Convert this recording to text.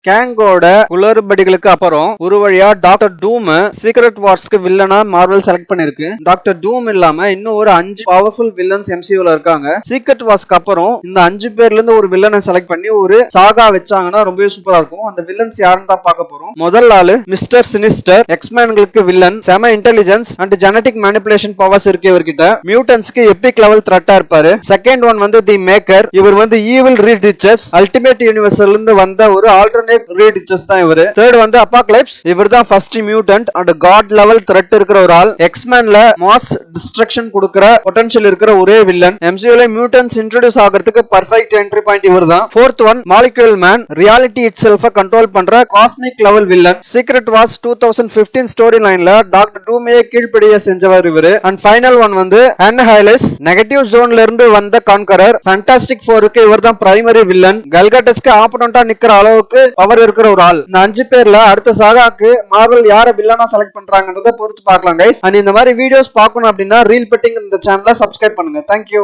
கேங்கோட குளறுபடிகளுக்கு அப்புறம் ஒரு வழியா டாக்டர் டூம் சீக்ரெட் வார்ஸ்க்கு வில்லனா மார்வல் செலக்ட் பண்ணிருக்கு. டாக்டர் டூம் இல்லாம இன்னும் ஒரு 5 பவர்ஃபுல் வில்லன்ஸ் எம்சியூல இருக்காங்க. சீக்ரெட் வார்ஸ்க்கு அப்புறம் இந்த 5 பேர்ல இருந்து ஒரு வில்லனை செலக்ட் பண்ணி ஒரு சாகா வச்சாங்கன்னா ரொம்பவே சூப்பரா இருக்கும். அந்த வில்லன்ஸ் யாருன்னு தான் பார்க்க போறோம். முதல் ஆளு மிஸ்டர் சினிஸ்டர். எக்ஸ்மேன்களுக்கு வில்லன். செம intelligence and genetic manipulation powers இருக்கு இவர்கிட்ட. மியூட்டன்ஸ்க்கு எபிக் லெவல் த்ரெட்டா இருப்பாரு. செகண்ட் ஒன் வந்து தி மேக்கர். இவர் வந்து ஈவில் ரீட் ரிச்சஸ் அல்டிமேட் யூனிவர்ஸ்ல இருந்து வந்த ஒரு ஆல்டர்னேட் ரீட் ரிச்சஸ் தான் இவரு. தேர்ட் வந்து அபாக்லிப்ஸ். இவர் தான் first mutant and god level threat இருக்கிற ஒரு ஆள். எக்ஸ்மேன்ல மாஸ் டிஸ்ட்ரக்ஷன் கொடுக்கிற பொட்டன்ஷியல் இருக்கிற ஒரே வில்லன். எம்சியூல மியூட்டன்ஸ் இன்ட்ரோடியூஸ் ஆகிறதுக்கு பர்ஃபெக்ட் என்ட்ரி பாயிண்ட் இவர் தான். Fourth one molecule man. Reality itself control பண்ற cosmic level villain. Secret wars 2015 story லைன்ல டாக்டர் டூமே கீழ்ப்படிய செஞ்சவர் இவரு. அண்ட் ஃபைனல் ஒன் வந்து அன்ஹைலஸ். நெகட்டிவ் ஜோன்ல இருந்து வந்த கான்கரர். ஃபேண்டாஸ்டிக் ஃபோருக்கு இவர் தான் பிரைமரி வில்லன். கல்கட்டஸ்க்கு ஆப்போனண்டா நிக்கிற அளவுக்கு பவர் இருக்கிற ஒரு ஆள். இந்த 5 பேர்ல அடுத்த சாகாக்கு மார்வல் யார வில்லனா செலக்ட் பண்றாங்கன்றத பொறுத்து பார்க்கலாம் கைஸ். அண்ட் இந்த மாதிரி வீடியோஸ் பார்க்கணும் அப்படின்னா ரீல் பெட்டிங் இந்த சேனலை சப்ஸ்கிரைப் பண்ணுங்க. தேங்க்யூ.